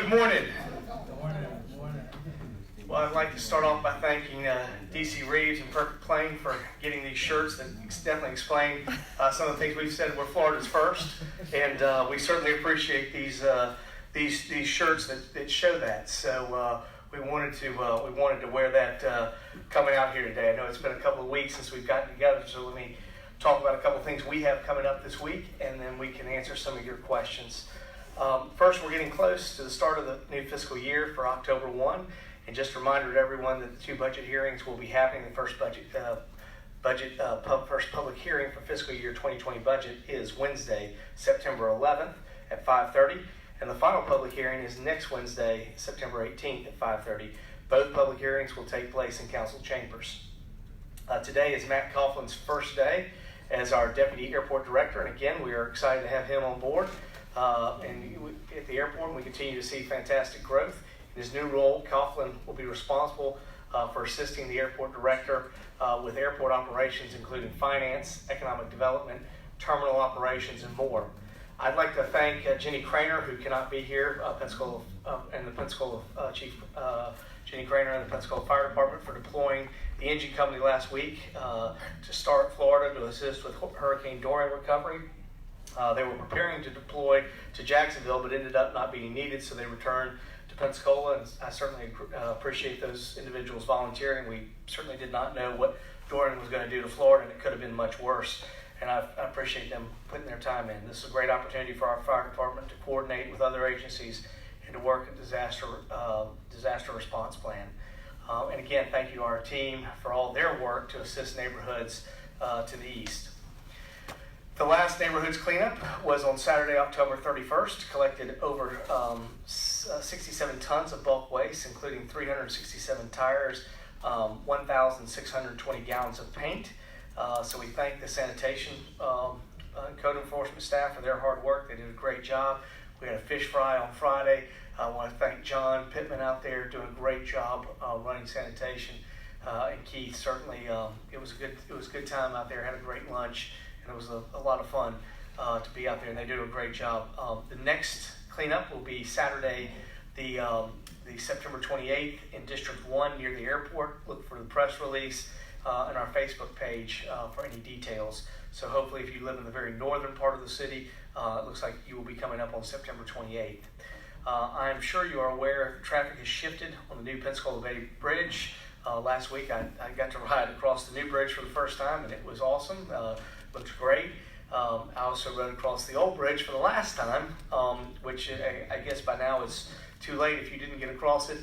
Good morning. Good morning. Good morning. Well, I'd like to start off by thanking DC Reeves and Perfect Plane for getting these shirts that definitely explain some of the things we've said. We're Florida's first, and we certainly appreciate these shirts that show that. So we wanted to wear that coming out here today. I know it's been a couple of weeks since we've gotten together, so let me talk about a couple of things we have coming up this week, and then we can answer some of your questions. First, we're getting close to the start of the new fiscal year for October 1. And just a reminder to everyone that the two budget hearings will be happening. The first first public hearing for fiscal year 2020 budget is Wednesday, September 11th at 5:30. And the final public hearing is next Wednesday, September 18th at 5:30. Both public hearings will take place in council chambers. Today is Matt Coughlin's first day as our Deputy Airport Director. And again, we are excited to have him on board. And at the airport, we continue to see fantastic growth. In his new role, Coughlin will be responsible for assisting the airport director with airport operations, including finance, economic development, terminal operations, and more. I'd like to thank Jenny Craner, who cannot be here, Pensacola and the Pensacola Chief Jenny Craner and the Pensacola Fire Department for deploying the engine company last week to start Florida to assist with Hurricane Dorian recovery. They were preparing to deploy to Jacksonville, but ended up not being needed, so they returned to Pensacola, and I certainly appreciate those individuals volunteering. We certainly did not know what Dorian was going to do to Florida, and it could have been much worse, and I appreciate them putting their time in. This is a great opportunity for our fire department to coordinate with other agencies and to work a disaster response plan. And again, thank you to our team for all their work to assist neighborhoods to the east. The last neighborhoods cleanup was on Saturday, October 31st, collected over 67 tons of bulk waste, including 367 tires, 1,620 gallons of paint. So we thank the sanitation and code enforcement staff for their hard work. They did a great job. We had a fish fry on Friday. I want to thank John Pittman out there doing a great job running sanitation. And Keith, certainly it was a good time out there. Had a great lunch. And it was a lot of fun to be out there, and they do a great job. The next cleanup will be Saturday, the September 28th in District 1 near the airport. Look for the press release on our Facebook page for any details. So hopefully if you live in the very northern part of the city, it looks like you will be coming up on September 28th. I'm sure you are aware traffic has shifted on the new Pensacola Bay Bridge. Last week I got to ride across the new bridge for the first time, and it was awesome. Looked great. I also rode across the old bridge for the last time, which I guess by now is too late. If you didn't get across it,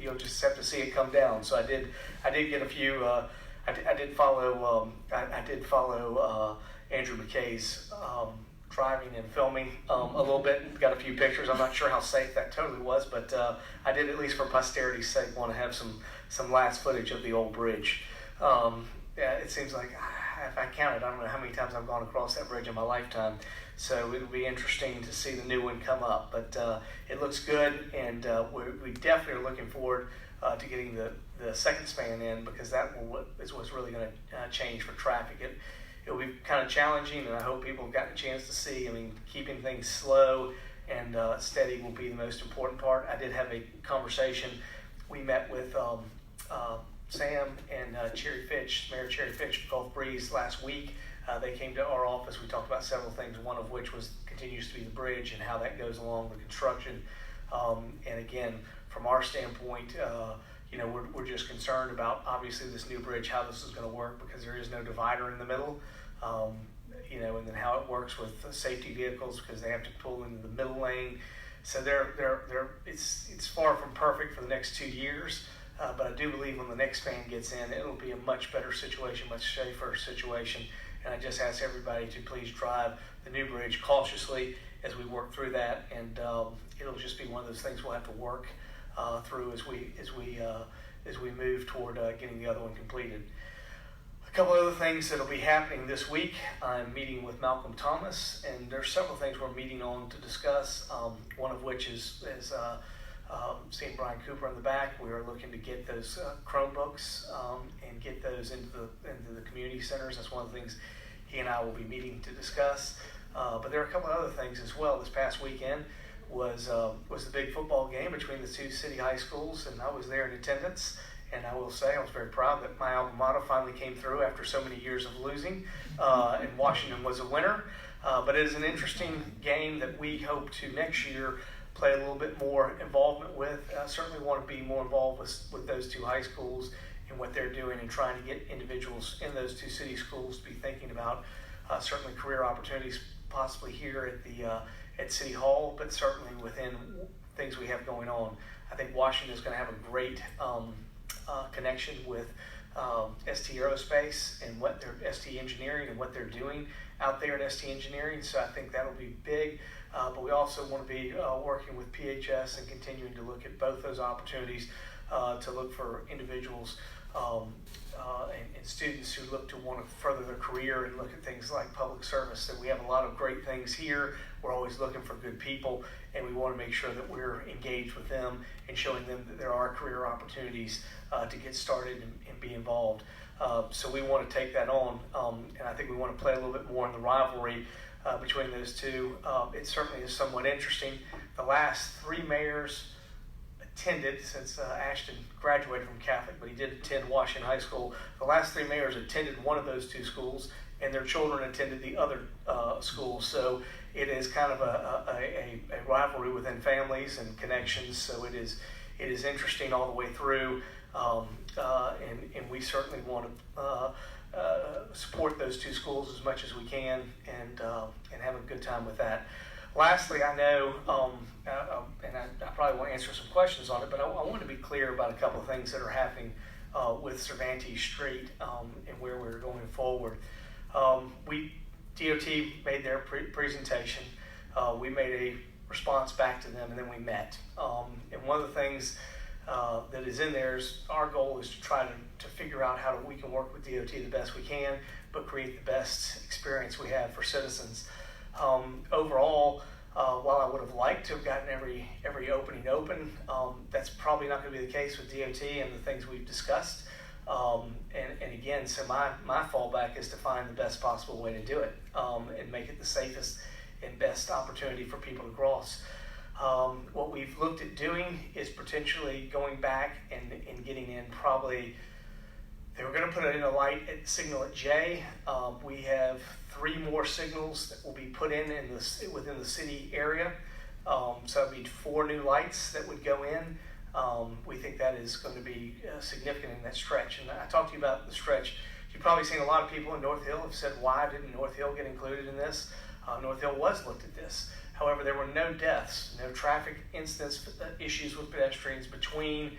you'll just have to see it come down. So I did get a few. I did follow Andrew McKay's driving and filming a little bit. Got a few pictures. I'm not sure how safe that totally was, but I did, at least for posterity's sake, want to have some last footage of the old bridge. Yeah, it seems like, if I counted, I don't know how many times I've gone across that bridge in my lifetime. So it'll be interesting to see the new one come up. But it looks good, and we definitely are looking forward to getting the second span in, because that is what's really going to change for traffic. It will be kind of challenging, and I hope people have gotten a chance to see. I mean, keeping things slow and steady will be the most important part. I did have a conversation. We met with Sam and Mayor Cherry Fitch of Gulf Breeze last week. They came to our office. We talked about several things, one of which continues to be the bridge and how that goes along with construction. And again, from our standpoint, we're just concerned about, obviously, this new bridge, how this is going to work, because there is no divider in the middle. And then how it works with safety vehicles, because they have to pull into the middle lane. So it's far from perfect for the next 2 years. But I do believe when the next span gets in, it'll be a much better situation, much safer situation. And I just ask everybody to please drive the new bridge cautiously as we work through that. And it'll just be one of those things we'll have to work through as we move toward getting the other one completed. A couple other things that'll be happening this week. I'm meeting with Malcolm Thomas, and there's several things we're meeting on to discuss. One of which is seeing Brian Cooper in the back. We are looking to get those Chromebooks and get those into the community centers. That's one of the things he and I will be meeting to discuss. But there are a couple of other things as well. This past weekend, was the big football game between the two city high schools, and I was there in attendance. And I will say I was very proud that my alma mater finally came through after so many years of losing, and Washington was a winner. But it is an interesting game that we hope to next year play a little bit more involvement with. I certainly want to be more involved with those two high schools and what they're doing, and trying to get individuals in those two city schools to be thinking about certainly career opportunities, possibly here at City Hall, but certainly within things we have going on. I think Washington is going to have a great connection with ST Aerospace and what they're ST Engineering and what they're doing out there at ST Engineering. So I think that'll be big. But we also want to be working with PHS and continuing to look at both those opportunities to look for individuals and students who look to want to further their career and look at things like public service. So we have a lot of great things here. We're always looking for good people, and we want to make sure that we're engaged with them and showing them that there are career opportunities to get started and be involved. So we want to take that on, and I think we want to play a little bit more in the rivalry between those two. It certainly is somewhat interesting. The last three mayors attended, since Ashton graduated from Catholic, but he did attend Washington High School. The last three mayors attended one of those two schools, and their children attended the other school. So it is kind of a rivalry within families and connections. So it is interesting all the way through, and we certainly want to support those two schools as much as we can, and have a good time with that. Lastly, I know, and I probably won't answer some questions on it, but I want to be clear about a couple of things that are happening with Cervantes Street and where we're going forward. DOT made their presentation. We made a response back to them, and then we met. And one of the things that is in there is our goal is to try to figure out how we can work with DOT the best we can, but create the best experience we have for citizens. Overall, while I would have liked to have gotten every opening open, that's probably not going to be the case with DOT and the things we've discussed. And again, so my fallback is to find the best possible way to do it, and make it the safest and best opportunity for people to cross. What we've looked at doing is potentially going back and getting in probably, they were going to put in a light signal at J. We have 3 more signals that will be put in within the city area. So it'd be 4 new lights that would go in. We think that is going to be significant in that stretch. And I talked to you about the stretch. You've probably seen a lot of people in North Hill have said, why didn't North Hill get included in this? North Hill was looked at this. However, there were no deaths, no traffic incidents, issues with pedestrians between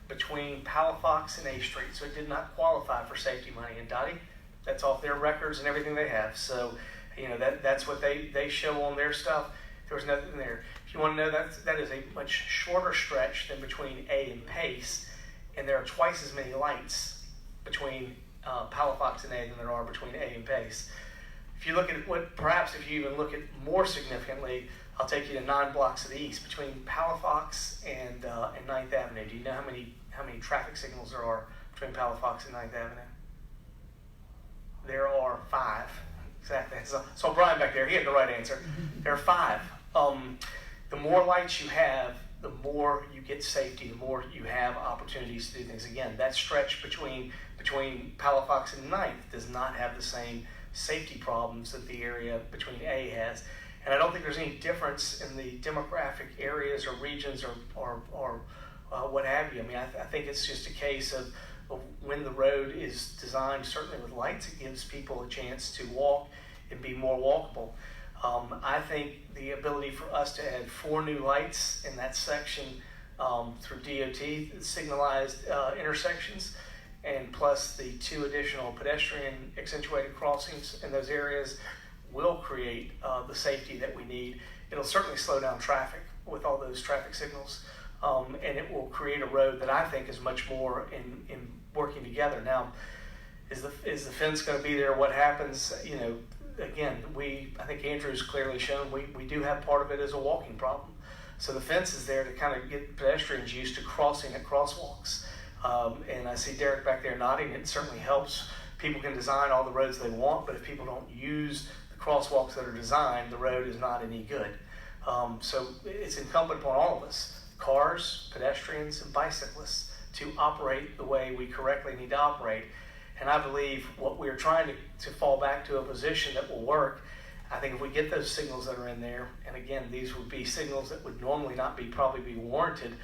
Palafox and A Street. So it did not qualify for safety money. And Dottie, that's off their records and everything they have. So, that's what they show on their stuff. There was nothing there. If you want to know, that is a much shorter stretch than between A and Pace, and there are twice as many lights between Palafox and A than there are between A and Pace. If you look at if you even look at more significantly, I'll take you to 9 blocks to the east between Palafox and 9th Avenue. Do you know how many traffic signals there are between Palafox and 9th Avenue? There are 5. Exactly. So Brian back there, he had the right answer. There are 5. The more lights you have, the more you get safety, the more you have opportunities to do things. Again, that stretch between Palafox and 9th does not have the same safety problems that the area between A has. And I don't think there's any difference in the demographic areas or regions or what have you. I mean, I think it's just a case of when the road is designed, certainly with lights, it gives people a chance to walk and be more walkable. I think the ability for us to add 4 new lights in that section through DOT signalized intersections, and plus the 2 additional pedestrian accentuated crossings in those areas will create the safety that we need. It'll certainly slow down traffic with all those traffic signals, and it will create a road that I think is much more in working together. Now, is the fence going to be there? What happens? Again, I think Andrew's clearly shown we do have part of it as a walking problem. So the fence is there to kind of get pedestrians used to crossing at crosswalks. And I see Derek back there nodding. It certainly helps. People can design all the roads they want, but if people don't use the crosswalks that are designed, the road is not any good. So it's incumbent upon all of us, cars, pedestrians, and bicyclists, to operate the way we correctly need to operate. And I believe what we're trying to fall back to a position that will work. I think if we get those signals that are in there, and again, these would be signals that would normally not probably be warranted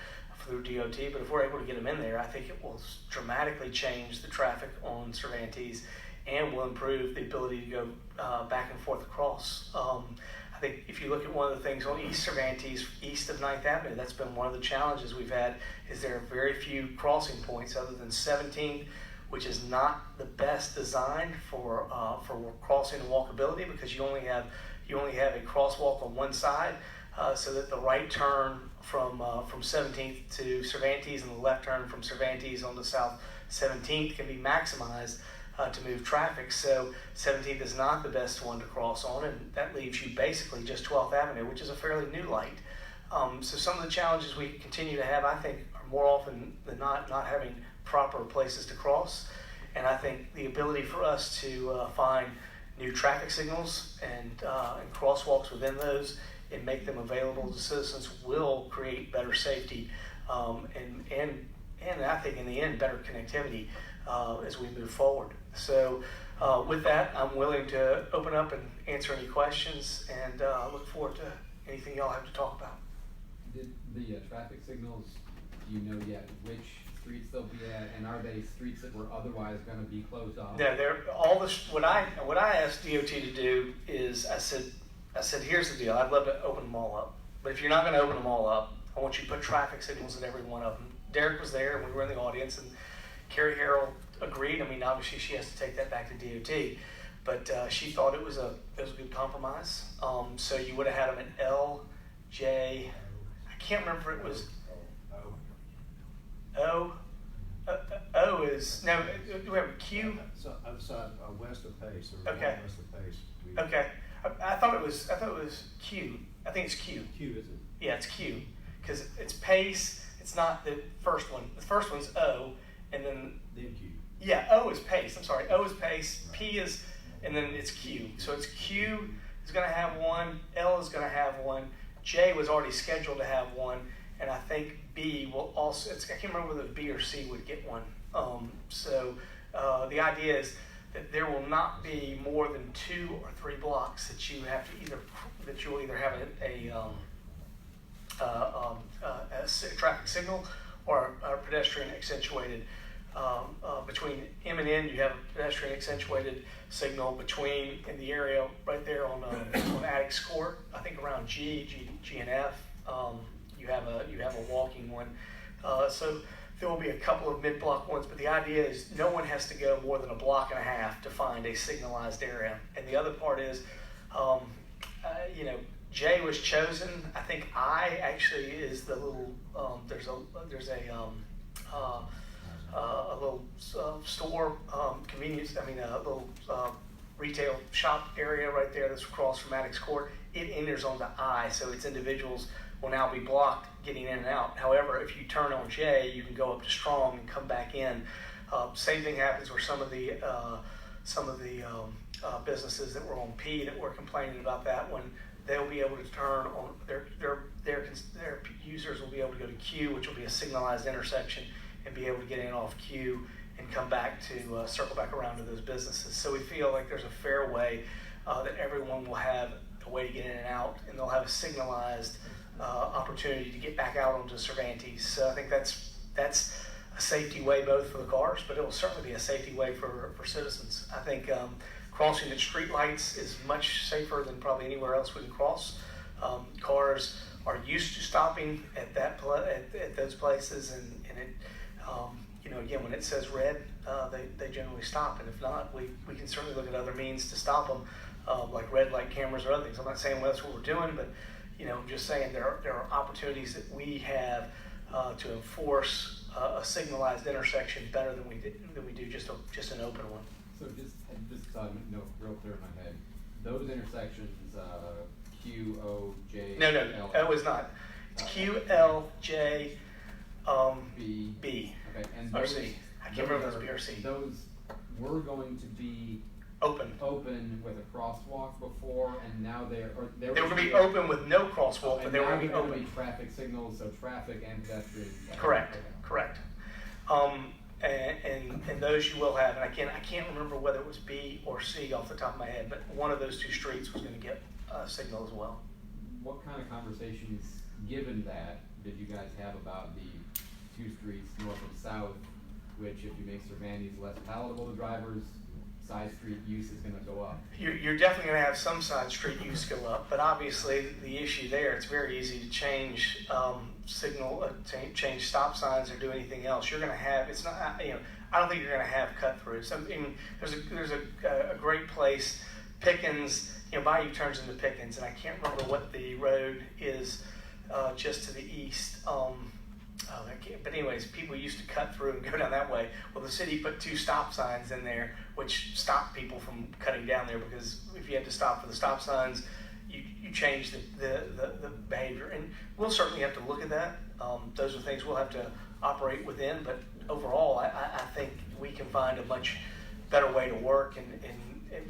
through DOT, but if we're able to get them in there, I think it will dramatically change the traffic on Cervantes and will improve the ability to go back and forth across. I think if you look at one of the things on East Cervantes, east of 9th Avenue, that's been one of the challenges we've had, is there are very few crossing points other than 17th, which is not the best designed for crossing and walkability, because you only have a crosswalk on one side, so that the right turn from 17th to Cervantes and the left turn from Cervantes on the South 17th can be maximized to move traffic. So 17th is not the best one to cross on, and that leaves you basically just 12th Avenue, which is a fairly new light. So some of the challenges we continue to have, I think, are more often than not having proper places to cross. And I think the ability for us to find new traffic signals and crosswalks within those and make them available to citizens will create better safety and I think in the end better connectivity as we move forward. So with that, I'm willing to open up and answer any questions, and look forward to anything y'all have to talk about. Did the traffic signals, do you know yet which streets they'll be at, and are they streets that were otherwise going to be closed off? No, they're all this. What I asked DOT to do is I said, here's the deal. I'd love to open them all up, but if you're not going to open them all up, I want you to put traffic signals in every one of them. Derek was there, and we were in the audience, and Carrie Harrell agreed. I mean, obviously she has to take that back to DOT, but she thought it was a good compromise. So you would have had them at L, J. I can't remember if it was O. O is no. Do we have a Q? So outside west of Pace, or Okay. west of Pace. Okay. I thought it was Q. I think it's Q. Q, is it? Yeah, it's Q, because it's Pace. It's not the first one. The first one's O, and then Then Q. yeah, O is Pace. I'm sorry, O is Pace. P is, and then it's Q. So it's Q is going to have one. L is going to have one. J was already scheduled to have one, and I think B will also. I can't remember whether B or C would get one. So the idea is that there will not be more than 2 or 3 blocks that you have to you will either have a traffic signal or a pedestrian accentuated. Between M and N, you have a pedestrian accentuated signal. Between in the area right there on Addicts Court, I think around G and F, you have a walking one. So there will be a couple of mid-block ones, but the idea is no one has to go more than a block and a half to find a signalized area. And the other part is, J was chosen. I think I actually is the little. There's a little store convenience. I mean, a little retail shop area right there that's across from Addicts Court. It enters onto I, so its individuals will now be blocked getting in and out. However, if you turn on J, you can go up to Strong and come back in. Same thing happens where some of the businesses that were on P that were complaining about that one, they'll be able to turn on their users will be able to go to Q, which will be a signalized intersection, and be able to get in off Q and come back to circle back around to those businesses. So we feel like there's a fair way that everyone will have a way to get in and out, and they'll have a signalized opportunity to get back out onto Cervantes. So I think that's a safety way both for the cars, but it will certainly be a safety way for citizens. I think crossing at street lights is much safer than probably anywhere else we can cross. Cars are used to stopping at at those places, and it again, when it says red, they generally stop, and if not, we can certainly look at other means to stop them, like red light cameras or other things. I'm not saying that's what we're doing, but I'm just saying there are opportunities that we have to enforce a signalized intersection better than we do just an open one. So just so I know real clear in my head, those intersections, Q, O, J, No, L. O is not. It's Q, L, J, B. B. Okay, and or those, C. I can't remember if it's B or C. Those were going to be Open. open with a crosswalk before, and now They were going to be open with no crosswalk, but they were going to be open. Traffic signals, so traffic and pedestrians. Correct, Okay. correct. And those you will have, and I can't remember whether it was B or C off the top of my head, but one of those two streets was going to get a signal as well. What kind of conversations, given that, did you guys have about the two streets north and south, which if you make Cervantes less palatable to drivers, side street use is gonna go up? You're definitely gonna have some side street use go up, but obviously the issue there, it's very easy to change change stop signs or do anything else. You're gonna have, it's not, I don't think you're gonna have cut throughs. I mean, there's a great place, Pickens, Bayou turns into Pickens, and I can't remember what the road is just to the east. But anyways, people used to cut through and go down that way. Well, the city put 2 stop signs in there, which stopped people from cutting down there, because if you had to stop for the stop signs, you change the behavior. And we'll certainly have to look at that. Those are things we'll have to operate within. But overall, I think we can find a much better way to work. And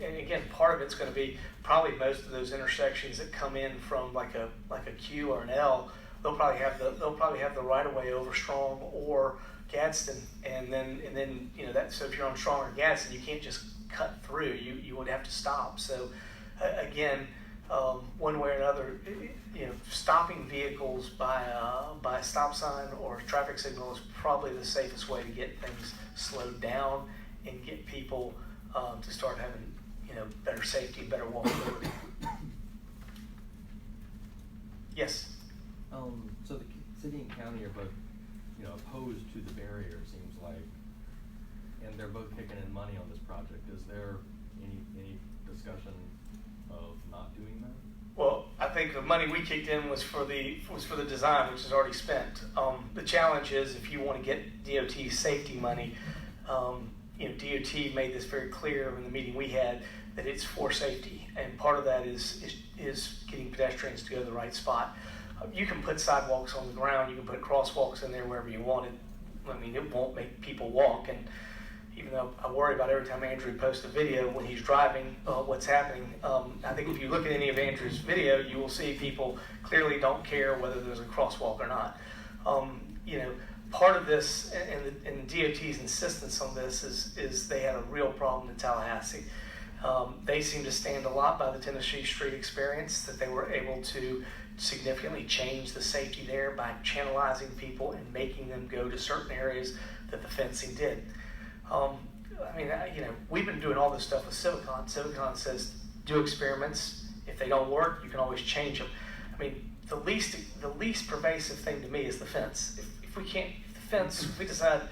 again, part of it's going to be probably most of those intersections that come in from like a Q or an L. They'll probably have the right of way over Strong or Gadsden, and then that. So if you're on Strong or Gadsden, you can't just cut through. You would have to stop. So again, one way or another, stopping vehicles by a stop sign or a traffic signal is probably the safest way to get things slowed down and get people to start having better safety, better walkability. Yes. So the city and county are both, opposed to the barrier, it seems like, and they're both kicking in money on this project. Is there any discussion of not doing that? Well, I think the money we kicked in was for the design, which is already spent. The challenge is if you want to get DOT safety money, DOT made this very clear in the meeting we had that it's for safety, and part of that is getting pedestrians to go to the right spot. You can put sidewalks on the ground, you can put crosswalks in there wherever you want it. I mean, it won't make people walk, and even though I worry about every time Andrew posts a video when he's driving what's happening, I think if you look at any of Andrew's video, you will see people clearly don't care whether there's a crosswalk or not. Part of this, and DOT's insistence on this, is they had a real problem in Tallahassee. They seem to stand a lot by the Tennessee Street experience, that they were able to significantly change the safety there by channelizing people and making them go to certain areas that the fencing did. We've been doing all this stuff with Civicon. Civicon says do experiments. If they don't work, you can always change them. I mean, the least pervasive thing to me is the fence. If we can't, the fence, if we decide,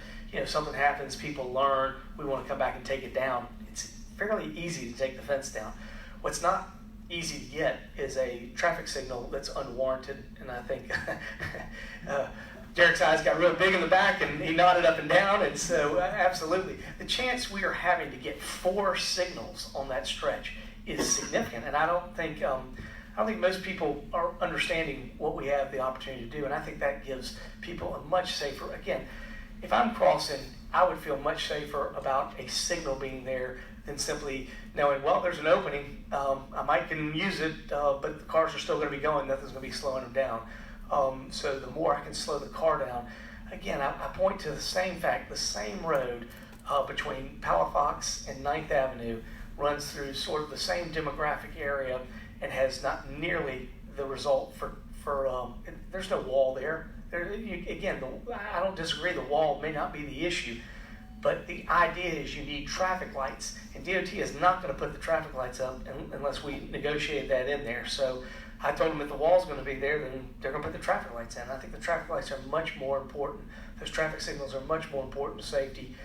something happens, people learn, we want to come back and take it down, it's fairly easy to take the fence down. What's not easy to get is a traffic signal that's unwarranted, and I think Derek's eyes got real big in the back and he nodded up and down, and so absolutely. The chance we are having to get 4 signals on that stretch is significant, and I don't think most people are understanding what we have the opportunity to do, and I think that gives people a much safer, again, if I'm crossing, I would feel much safer about a signal being there than simply knowing, well, there's an opening, I might can use it, but the cars are still going to be going, nothing's going to be slowing them down. So the more I can slow the car down, again, I point to the same fact, the same road between Palafox and 9th Avenue runs through sort of the same demographic area and has not nearly the result for there's no wall there. I don't disagree, the wall may not be the issue, but the idea is you need traffic lights, and DOT is not going to put the traffic lights up unless we negotiate that in there. So I told them if the wall's going to be there, then they're going to put the traffic lights in. I think the traffic lights are much more important. Those traffic signals are much more important to safety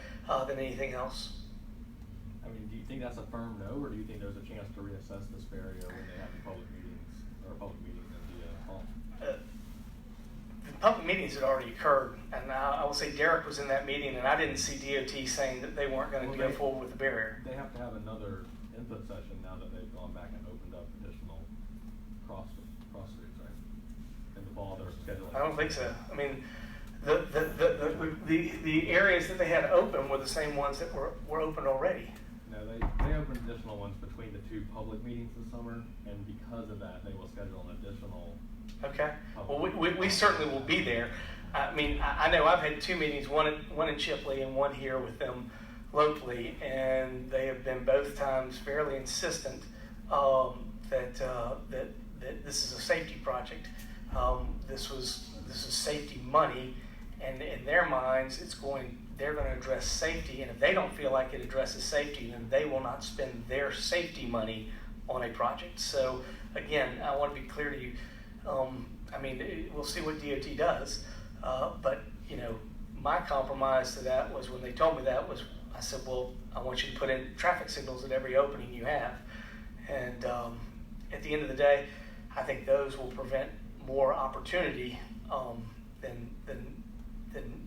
than anything else. I mean, do you think that's a firm no, or do you think there's a chance to reassess this barrier when they have the public meetings in the hall? The public meetings had already occurred, and I will say Derek was in that meeting, and I didn't see DOT saying that they weren't going to go forward with the barrier. They have to have another input session now that they've gone back and opened up additional cross streets, right? In the fall, they're scheduling. I don't think so. I mean, the areas that they had open were the same ones that were open already. No, they opened additional ones between the two public meetings this summer, and because of that, they will schedule an additional. Okay. Well, we certainly will be there. I mean, I know I've had two meetings, one in Chipley and one here with them locally, and they have been both times fairly insistent that this is a safety project. This is safety money, and in their minds, they're going to address safety, and if they don't feel like it addresses safety, then they will not spend their safety money on a project. So again, I want to be clear to you. I mean, we'll see what DOT does, but you know, my compromise to that was when they told me that was, I said, well, I want you to put in traffic signals at every opening you have, and at the end of the day, I think those will prevent more opportunity than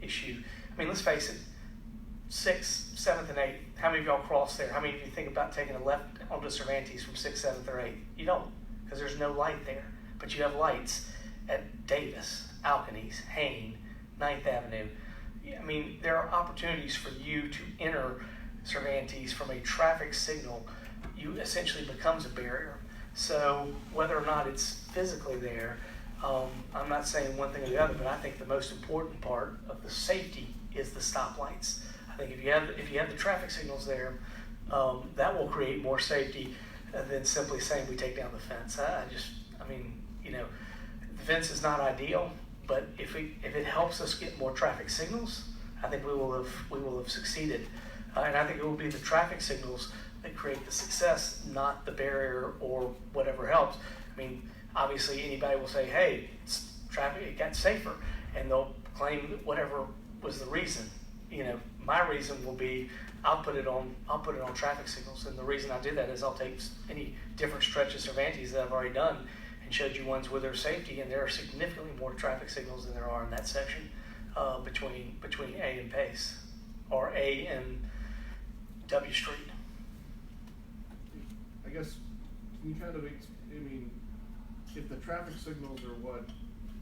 issue. I mean, let's face it, 6th, 7th, and 8th. How many of y'all cross there? How many of you think about taking a left onto Cervantes from 6th, 7th, or 8th? You don't, because there's no light there. But you have lights at Davis, Alkanese, Hain, 9th Avenue. I mean, there are opportunities for you to enter Cervantes from a traffic signal. You essentially becomes a barrier. So whether or not it's physically there, I'm not saying one thing or the other, but I think the most important part of the safety is the stoplights. I think if you have the traffic signals there, that will create more safety than simply saying we take down the fence. I mean, you know, the fence is not ideal, but if it helps us get more traffic signals, I think we will have succeeded. And I think it will be the traffic signals that create the success, not the barrier or whatever helps. I mean, obviously anybody will say, hey, traffic, it got safer, and they'll claim whatever was the reason. You know, my reason will be I'll put it on traffic signals, and the reason I do that is I'll take any different stretch of Cervantes that I've already done and showed you ones with their safety, and there are significantly more traffic signals than there are in that section between A and Pace, or A and W Street. I guess, can you kind of, I mean, if the traffic signals are what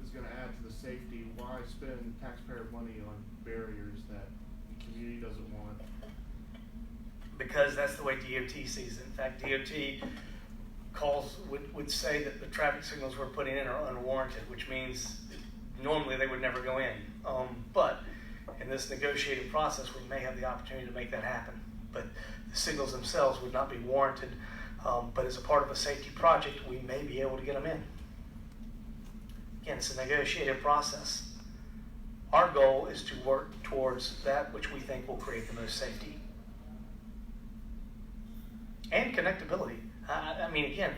is gonna add to the safety, why spend taxpayer money on barriers that the community doesn't want? Because that's the way DOT sees it. In fact, DOT would say that the traffic signals we're putting in are unwarranted, which means normally they would never go in. But in this negotiated process, we may have the opportunity to make that happen. But the signals themselves would not be warranted. But as a part of a safety project, we may be able to get them in. Again, it's a negotiated process. Our goal is to work towards that which we think will create the most safety. And connectability. I mean, again,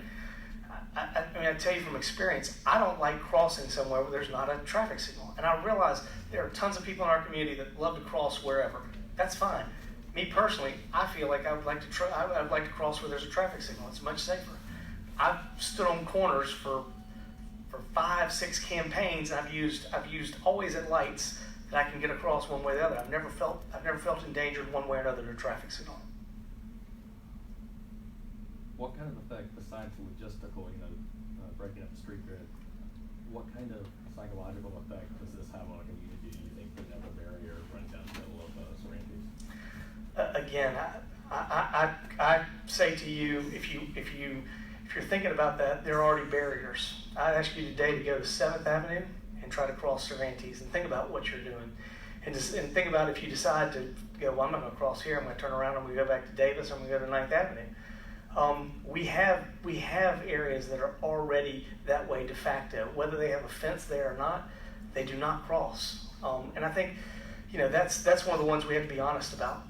I tell you from experience, I don't like crossing somewhere where there's not a traffic signal. And I realize there are tons of people in our community that love to cross wherever. That's fine. Me personally, I feel like I would like to cross where there's a traffic signal. It's much safer. I've stood on corners for 5, 6 campaigns. I've used always at lights that I can get across one way or the other. I've never felt endangered one way or another to a traffic signal. What kind of effect, besides logistical, breaking up the street grid, what kind of psychological effect does this have on a community, do you think, putting up a barrier running down the middle of Cervantes? Again, I say to you, if you're thinking about that, there are already barriers. I'd ask you today to go to 7th Avenue and try to cross Cervantes and think about what you're doing. And think about if you decide to go, well, I'm not going to cross here, I'm going to turn around, I'm going to go back to Davis, I'm going to go to 9th Avenue. We have areas that are already that way de facto. Whether they have a fence there or not, they do not cross. And I think, that's one of the ones we have to be honest about.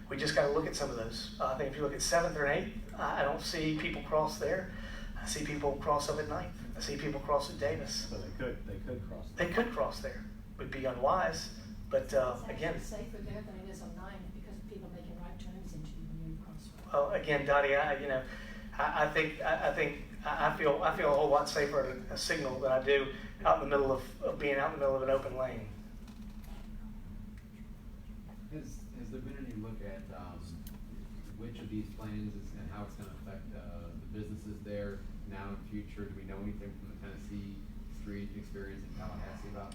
We just got to look at some of those. I think if you look at 7th or 8th, I don't see people cross there. I see people cross up at 9th. I see people cross at Davis. So they could cross. They could cross there. Would be unwise, but again. It's safer there than it is on 9 because of people making right turns into Union Crossroad. Well, again, Dottie, I feel a whole lot safer at a signal than I do out in the middle of being out in the middle of an open lane. Has there been any look at which of these plans and how it's going to affect the businesses there now and future? Do we know anything from the Tennessee street experience in Tallahassee about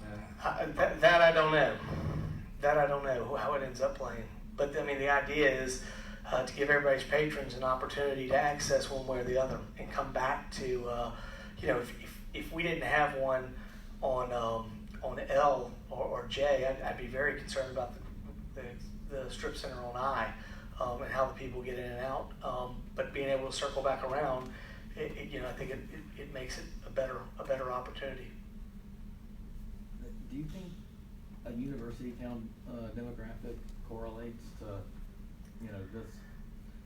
that? That I don't know. That I don't know how it ends up playing. But I mean, the idea is to give everybody's patrons an opportunity to access one way or the other and come back to, if we didn't have one on L or J, I'd be very concerned about the strip center on I, and how the people get in and out. But being able to circle back around, I think it makes it a better opportunity. Do you think a university town demographic correlates to,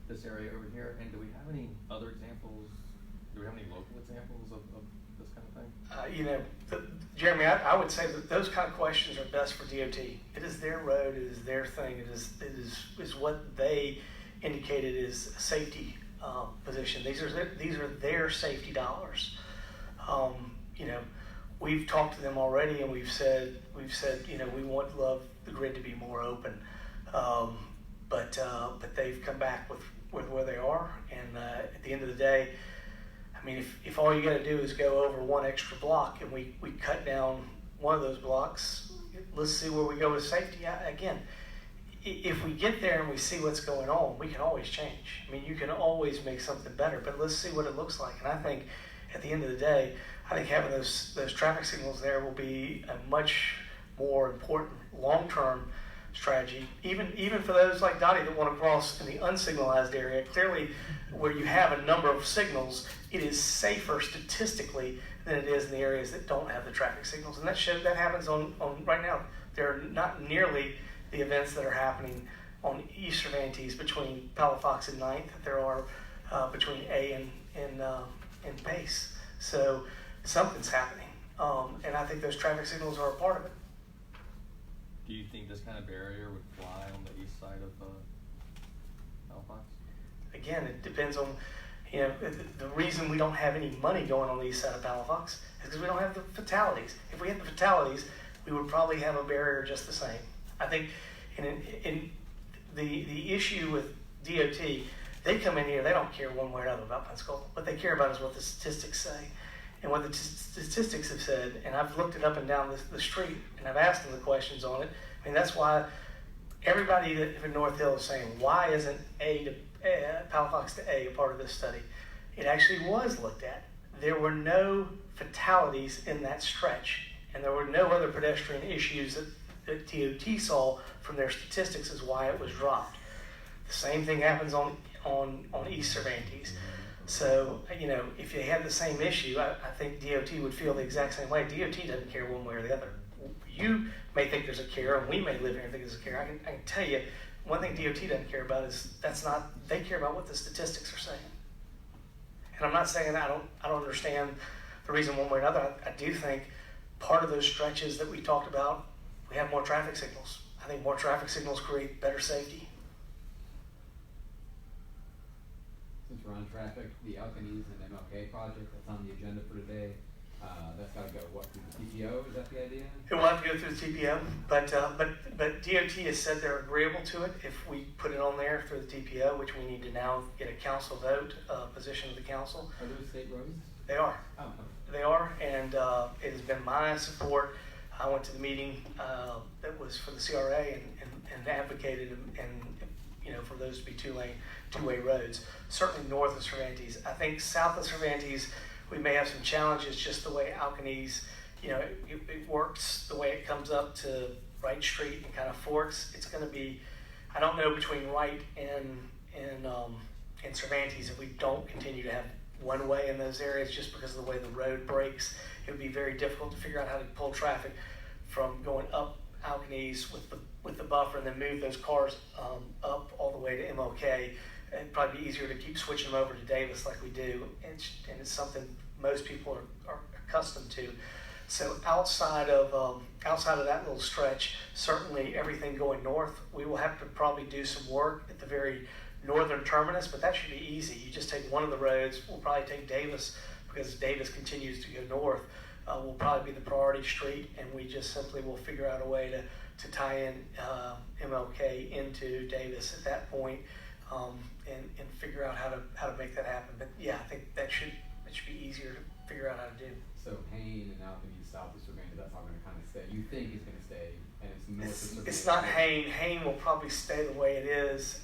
this area over here? And do we have any other examples? Do we have any local examples of this kind of thing? Jeremy, I would say that those kind of questions are best for DOT. It is their road. It is their thing. It is what they indicated is a safety position. These are their safety dollars. We've talked to them already, and we've said we love the grid to be more open, but they've come back with where they are, and at the end of the day, I mean, if all you got to do is go over one extra block, and we cut down one of those blocks, let's see where we go with safety. Again, if we get there and we see what's going on, we can always change. I mean, you can always make something better, but let's see what it looks like. And I think at the end of the day, I think having those traffic signals there will be a much more important long-term strategy, even for those like Dottie that want to cross in the unsignalized area. Clearly, where you have a number of signals, it is safer statistically than it is in the areas that don't have the traffic signals. And that happens on right now. There are not nearly the events that are happening on East Cervantes between Palafox and 9th that there are between A and Pace. So something's happening, and I think those traffic signals are a part of it. Do you think this kind of barrier would fly on the east side of Palafox? Again, it depends on, the reason we don't have any money going on the east side of Palafox is because we don't have the fatalities. If we had the fatalities, we would probably have a barrier just the same. I think in the issue with DOT, they come in here, they don't care one way or another about Pensacola. What they care about is what the statistics say. And what the statistics have said, and I've looked it up and down the street, and I've asked them the questions on it. I mean, that's why everybody in North Hill is saying, why isn't Palafox to A a part of this study? It actually was looked at. There were no fatalities in that stretch, and there were no other pedestrian issues that DOT saw from their statistics as why it was dropped. The same thing happens on East Cervantes. So, if they had the same issue, I think DOT would feel the exact same way. DOT doesn't care one way or the other. You may think there's a care, and we may live here and think there's a care. I can tell you, one thing DOT doesn't care about is they care about what the statistics are saying. And I'm not saying I don't understand the reason one way or another. I do think part of those stretches that we talked about, we have more traffic signals. I think more traffic signals create better safety. Since we're on traffic, the Alkanese and MLK project that's on the agenda for today, that's got to go through the TPO? Is that the idea? It will have to go through the TPO, but DOT has said they're agreeable to it if we put it on there through the TPO, which we need to now get a council vote, position of the council. Are those state roads? They are. Oh, okay. They are, and it has been my support. I went to the meeting that was for the CRA and advocated and for those to be two-way roads. Certainly north of Cervantes. I think south of Cervantes, we may have some challenges just the way Alkanese, it works, the way it comes up to Wright Street and kind of forks. It's going to be, I don't know, between Wright and Cervantes, if we don't continue to have one way in those areas just because of the way the road breaks, it would be very difficult to figure out how to pull traffic from going up Alkanese with the buffer and then move those cars up all the way to MLK. It'd probably be easier to keep switching them over to Davis like we do, and it's something most people are accustomed to. So outside of that little stretch, certainly everything going north, we will have to probably do some work at the very northern terminus, but that should be easy. You just take one of the roads. We'll probably take Davis because Davis continues to go north. Will probably be the priority street, and we just simply will figure out a way to tie in MLK into Davis at that point, and figure out how to make that happen. But yeah, I think that should be easier to figure out how to do. So Payne and Alkanese south of Cervantes, that's all going to kind of stay. You think is going to stay, and it's north of Savannah. It's not Hain. Hain will probably stay the way it is.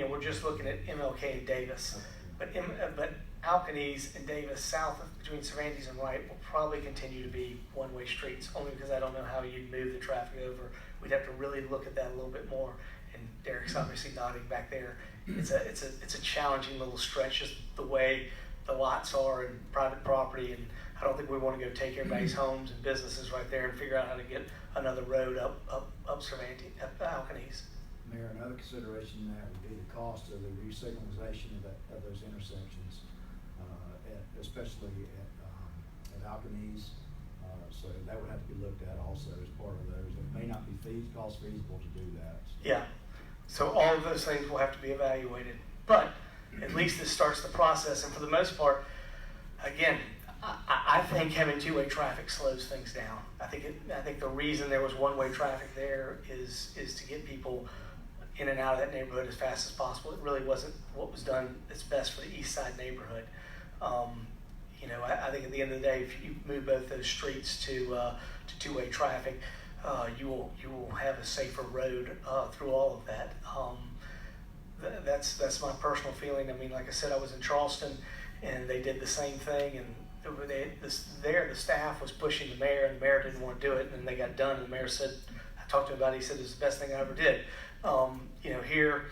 We're just looking at MLK and Davis. But Alkanese and Davis, south of between Cervantes and Wright, will probably continue to be one-way streets, only because I don't know how you'd move the traffic over. We'd have to really look at that a little bit more. And Derek's obviously nodding back there. It's a challenging little stretch, just the way the lots are and private property, and I don't think we want to go take everybody's homes and businesses right there and figure out how to get another road up Cervantes, up Alkanese. Mayor, another consideration in that would be the cost of the re-signalization of those intersections, especially at Alkanese. So that would have to be looked at also as part of those. It may not be cost feasible to do that. Yeah, so all of those things will have to be evaluated, but at least this starts the process. And for the most part, again, I think having two-way traffic slows things down. I think the reason there was one-way traffic there is to get people in and out of that neighborhood as fast as possible. It really wasn't what was done that's best for the east side neighborhood. I think at the end of the day, if you move both those streets to two-way traffic, you will have a safer road through all of that. That's my personal feeling. I mean, like I said, I was in Charleston, and they did the same thing, and the staff was pushing the mayor, and the mayor didn't want to do it, and then they got done, and the mayor said, I talked to him about it, he said it was the best thing I ever did. Here,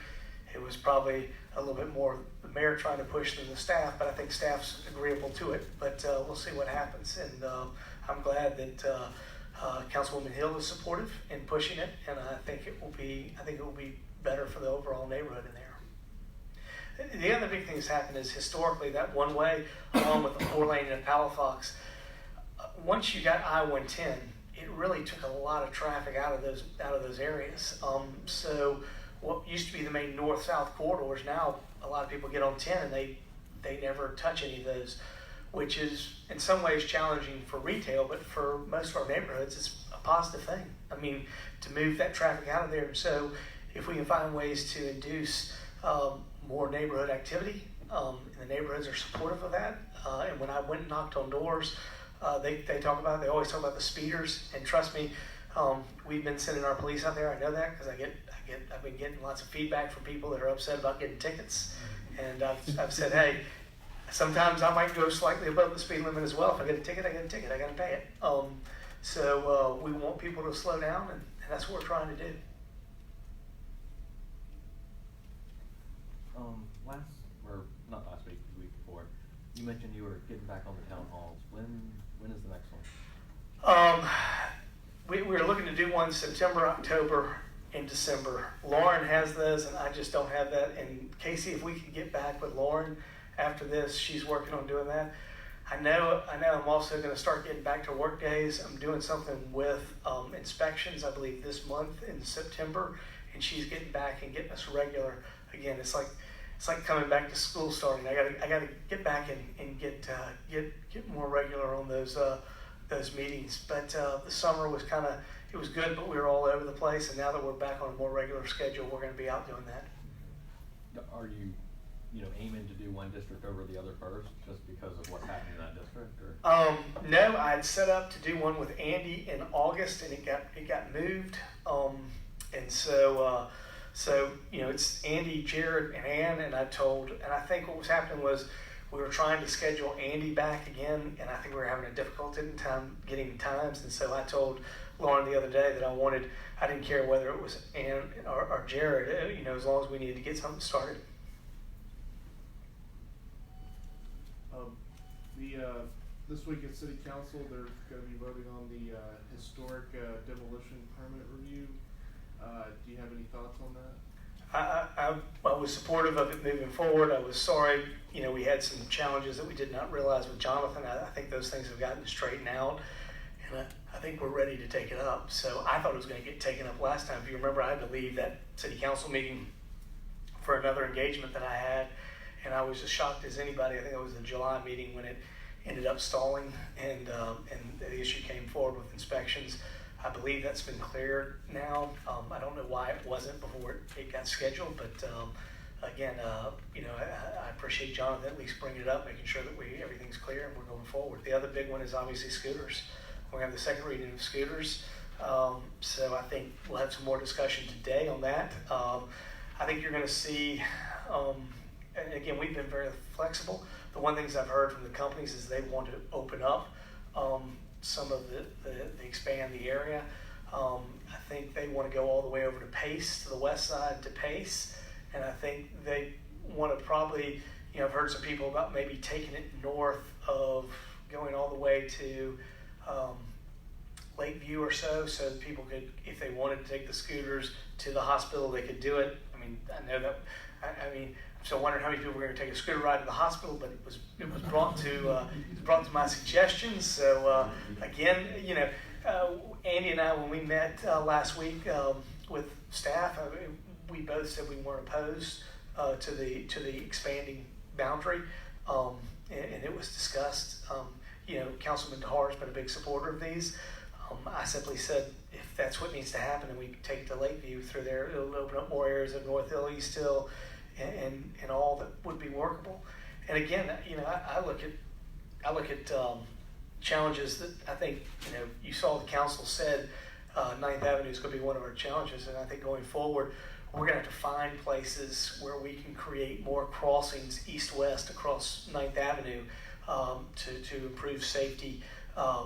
it was probably a little bit more the mayor trying to push than the staff, but I think staff's agreeable to it, but we'll see what happens, and I'm glad that Councilwoman Hill is supportive in pushing it, and I think it will be better for the overall neighborhood in there. The other big thing that's happened is historically that one way, along with the 4-lane in Palafox, once you got I-110, it really took a lot of traffic out of those areas. So what used to be the main north-south corridors, now a lot of people get on 10 and they never touch any of those, which is in some ways challenging for retail, but for most of our neighborhoods, it's a positive thing. I mean, to move that traffic out of there. So if we can find ways to induce more neighborhood activity, and the neighborhoods are supportive of that. And when I went and knocked on doors, they always talk about the speeders, and trust me, we've been sending our police out there. I know that because I've been getting lots of feedback from people that are upset about getting tickets, and I've said, hey, sometimes I might go slightly above the speed limit as well. If I get a ticket, I get a ticket. I got to pay it. So we want people to slow down, and that's what we're trying to do. Not last week, the week before, you mentioned you were getting back on the town halls. When is the next one? We were looking to do one September, October, and December. Lauren has those, and I just don't have that. And Casey, if we could get back with Lauren after this, she's working on doing that. I know I'm also going to start getting back to work days. I'm doing something with inspections, I believe, this month in September, and she's getting back and getting us regular. Again, it's like coming back to school starting. I gotta get back and get more regular on those meetings. But the summer was it was good, but we were all over the place. And now that we're back on a more regular schedule, we're going to be out doing that. Are you aiming to do one district over the other first, just because of what's happening in that district? Or? No, I had set up to do one with Andy in August, and it got moved. And so. So, it's Andy, Jared, and Ann, and I think what was happening was we were trying to schedule Andy back again, and I think we were having a difficulty in getting times, and so I told Lauren the other day that I didn't care whether it was Ann or Jared, as long as we needed to get something started. This week at City Council, they're going to be voting on the historic demolition permit review. Do you have any thoughts on that? I was supportive of it moving forward. I was sorry, we had some challenges that we did not realize with Jonathan. I think those things have gotten straightened out, and I think we're ready to take it up. So I thought it was going to get taken up last time. If you remember, I had to leave that city council meeting for another engagement that I had, and I was as shocked as anybody. I think it was the July meeting when it ended up stalling, and the issue came forward with inspections. I believe that's been cleared now. I don't know why it wasn't before it got scheduled, but again, I appreciate Jonathan at least bringing it up, making sure that everything's clear and we're going forward. The other big one is obviously scooters. We're going to have the second reading of scooters. So I think we'll have some more discussion today on that. I think you're going to see, and again, we've been very flexible. The one things I've heard from the companies is they want to open up some of the expand the area. I think they want to go all the way over to Pace, to the west side to Pace, and I think they want to probably, I've heard some people about maybe taking it north of going all the way to Lakeview or so that people could, if they wanted to take the scooters to the hospital, they could do it. I mean, I know that, I'm still wondering how many people were going to take a scooter ride to the hospital, but it was brought to my suggestions. So again, Andy and I, when we met last week with staff, we both said we weren't opposed to the expanding boundary, and it was discussed. Councilman DeHaar's been a big supporter of these. I simply said, if that's what needs to happen, and we take it to Lakeview through there, it'll open up more areas of North Hill, East Hill, and all that would be workable. And again, I look at challenges that I think, you saw the council said 9th Avenue is going to be one of our challenges, and I think going forward, we're going to have to find places where we can create more crossings east-west across 9th Avenue to improve safety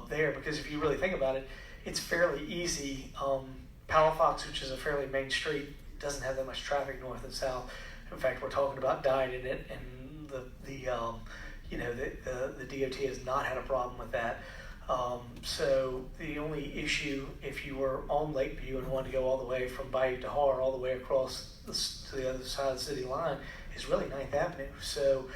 there. Because if you really think about it, it's fairly easy. Palafox, which is a fairly main street, doesn't have that much traffic north and south. In fact, we're talking about dining it, and the DOT has not had a problem with that. So the only issue, if you were on Lakeview and wanted to go all the way from Bayou to Har, all the way across to the other side of the city line, is really 9th Avenue. So,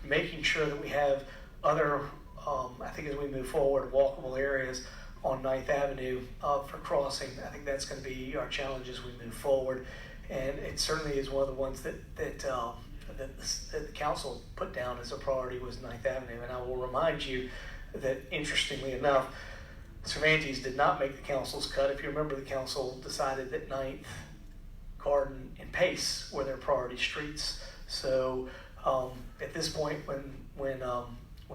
making sure that we have other, I think as we move forward, walkable areas on 9th Avenue for crossing, I think that's going to be our challenge as we move forward. And it certainly is one of the ones that the council put down as a priority was 9th Avenue. And I will remind you that, interestingly enough, Cervantes did not make the council's cut. If you remember, the council decided that 9th, Garden, and Pace were their priority streets. So at this point, when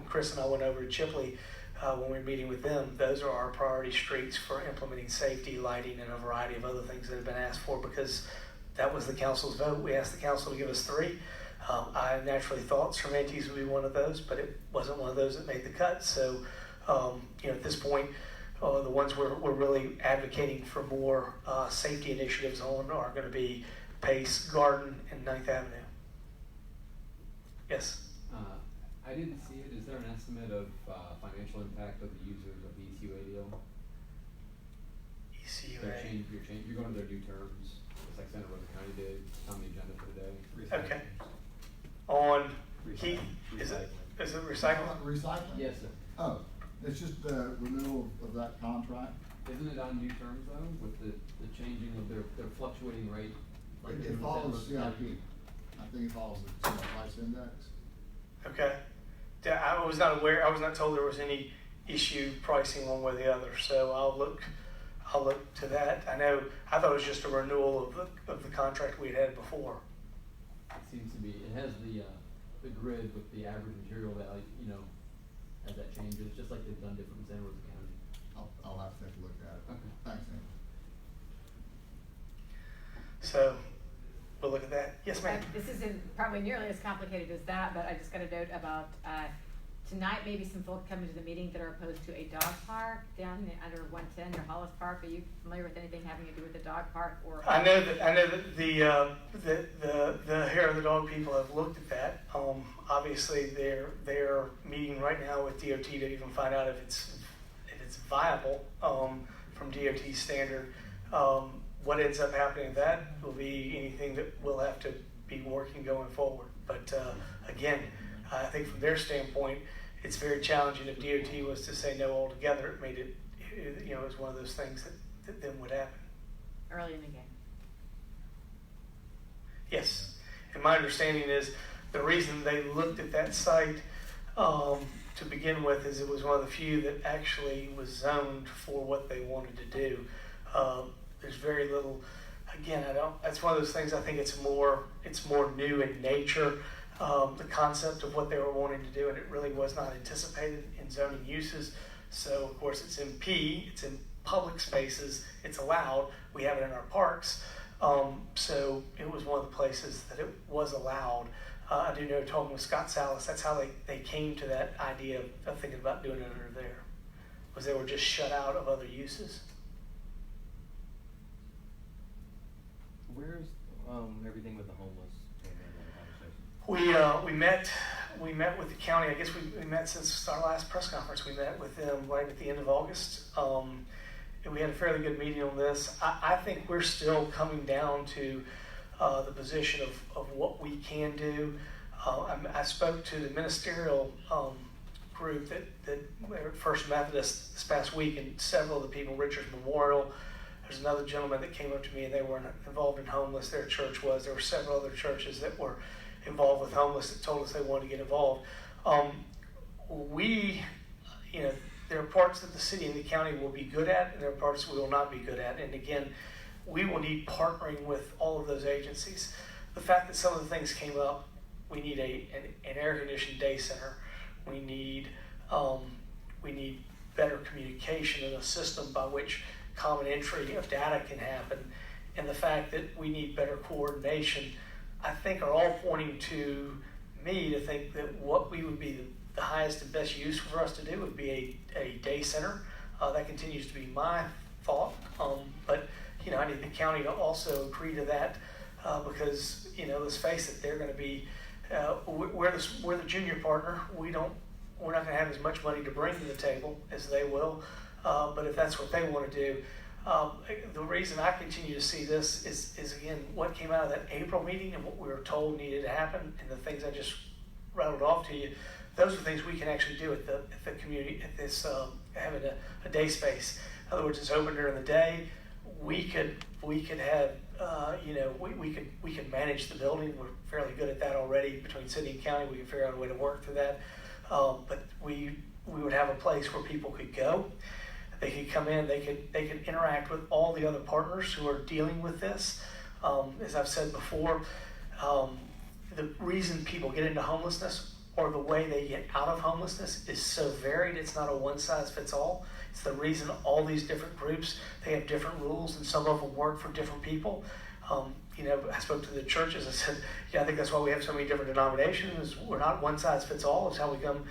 Chris and I went over to Chipley, when we were meeting with them, those are our priority streets for implementing safety, lighting, and a variety of other things that have been asked for, because that was the council's vote. We asked the council to give us 3. I naturally thought Cervantes would be one of those, but it wasn't one of those that made the cut. So, at this point, the ones we're really advocating for more safety initiatives on are going to be Pace, Garden, and 9th Avenue. Yes? I didn't see it. Is there an estimate of financial impact of the users of the ECUA deal? ECUA. You're going to their new terms, just like Santa Rosa County did. It's on the agenda for today. Okay. On heat, is it recycling? Recycling? Yes, sir. Oh, it's just the renewal of that contract. Isn't it on new terms though, with the changing of their fluctuating rate? Like It follows the CIP. I think it follows the price index. Okay. I was not aware. I was not told there was any issue pricing one way or the other. So I'll look to that. I thought it was just a renewal of the contract we had before. It seems to be. It has the grid with the average material value. As that changes, just like they've done different in Santa Rosa County. I'll have to take a look at it. Okay. Thanks, Andy. So we'll look at that. Yes, ma'am. This isn't probably nearly as complicated as that, but I just got a note about tonight, maybe some folks coming to the meeting that are opposed to a dog park down under 110 near Hollis Park. Are you familiar with anything having to do with the dog park? Or I know that the hair of the dog people have looked at that. Obviously, they're meeting right now with DOT to even find out if it's viable from DOT standard. What ends up happening with that will be anything that we'll have to be working going forward. But again, I think from their standpoint, it's very challenging. If DOT was to say no altogether, it made it, it was one of those things that then would happen. early in the game? Yes, and my understanding is the reason they looked at that site to begin with is it was one of the few that actually was zoned for what they wanted to do. There's very little. Again, that's one of those things. I think it's more new in nature. The concept of what they were wanting to do, and it really was not anticipated in zoning uses. So of course it's in P, it's in public spaces, it's allowed. We have it in our parks. So it was one of the places that it was allowed. I do know, talking with Scott Salas, that's how they came to that idea of thinking about doing it under there, was they were just shut out of other uses. Where's everything with the homeless came in the conversation? We met with the county. I guess we met since our last press conference. We met with them right at the end of August. And we had a fairly good meeting on this. I think we're still coming down to the position of what we can do. I spoke to the ministerial group that were at First Methodist this past week, and several of the people, Richard's Memorial. There's another gentleman that came up to me, and they were involved in homeless. Their church was. There were several other churches that were involved with homeless that told us they wanted to get involved. There are parts that the city and the county will be good at, and there are parts we will not be good at. And again, we will need partnering with all of those agencies. The fact that some of the things came up, we need an air-conditioned day center. We need better communication and a system by which common entry of data can happen. And the fact that we need better coordination, I think, are all pointing to me to think that what we would be the highest and best use for us to do would be a day center. That continues to be my thought. But I need the county to also agree to that because let's face it, they're going to be we're the junior partner. We're not going to have as much money to bring to the table as they will. But if that's what they want to do, the reason I continue to see this is again what came out of that April meeting and what we were told needed to happen, and the things I just rattled off to you. Those are things we can actually do at the community, at this having a day space. In other words, it's open during the day. We could have we could manage the building. We're fairly good at that already between city and county. We can figure out a way to work through that. But we would have a place where people could go. They could come in. They could interact with all the other partners who are dealing with this. As I've said before, the reason people get into homelessness or the way they get out of homelessness is so varied. It's not a one-size-fits-all. It's the reason all these different groups, they have different rules, and some of them work for different people. I spoke to the churches. I said, I think that's why we have so many different denominations. We're not one-size-fits-all. It's how we come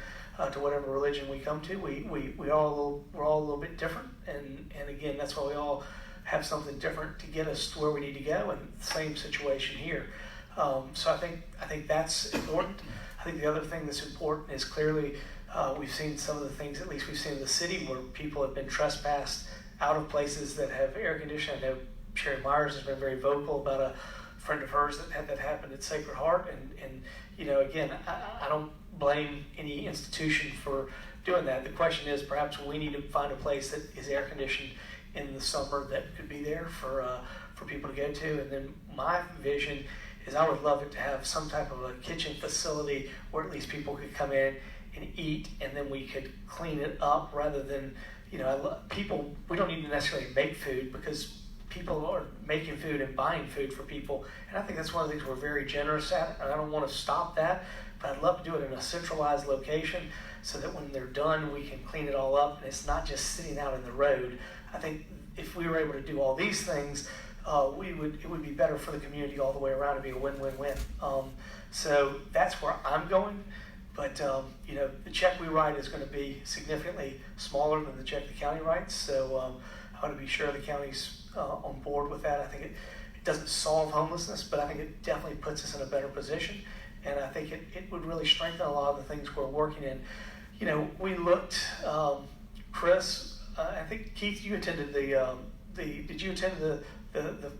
to whatever religion we come to. We're all a little bit different, and again, that's why we all have something different to get us to where we need to go. And same situation here. So I think that's important. I think the other thing that's important is clearly we've seen some of the things, at least we've seen in the city, where people have been trespassed out of places that have air conditioning. I know Sherry Myers has been very vocal about a friend of hers that had that happen at Sacred Heart, and again, I don't blame any institution for doing that. The question is, perhaps we need to find a place that is air conditioned in the summer that could be there for people to go to. And then my vision is I would love it to have some type of a kitchen facility where at least people could come in and eat, and then we could clean it up rather than, people, we don't need to necessarily make food because people are making food and buying food for people. And I think that's one of the things we're very generous at, and I don't want to stop that, but I'd love to do it in a centralized location so that when they're done, we can clean it all up and it's not just sitting out in the road. I think if we were able to do all these things, it would be better for the community all the way around. It'd be a win-win-win. So that's where I'm going. But the check we write is going to be significantly smaller than the check the county writes. So I want to be sure the county's on board with that. I think it doesn't solve homelessness, but I think it definitely puts us in a better position. And I think it would really strengthen a lot of the things we're working in. We looked, Chris, I think Keith, you attended did you attend the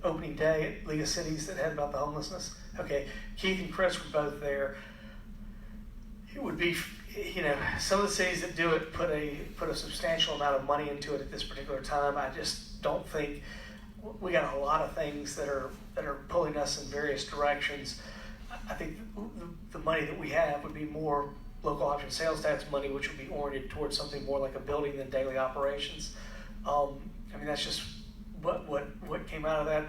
opening day at League of Cities that had about the homelessness? Okay, Keith and Chris were both there. It would be, some of the cities that do it put a substantial amount of money into it at this particular time. I just don't think we got a lot of things that are pulling us in various directions. I think the money that we have would be more local option sales tax money, which would be oriented towards something more like a building than daily operations. That's just what came out of that.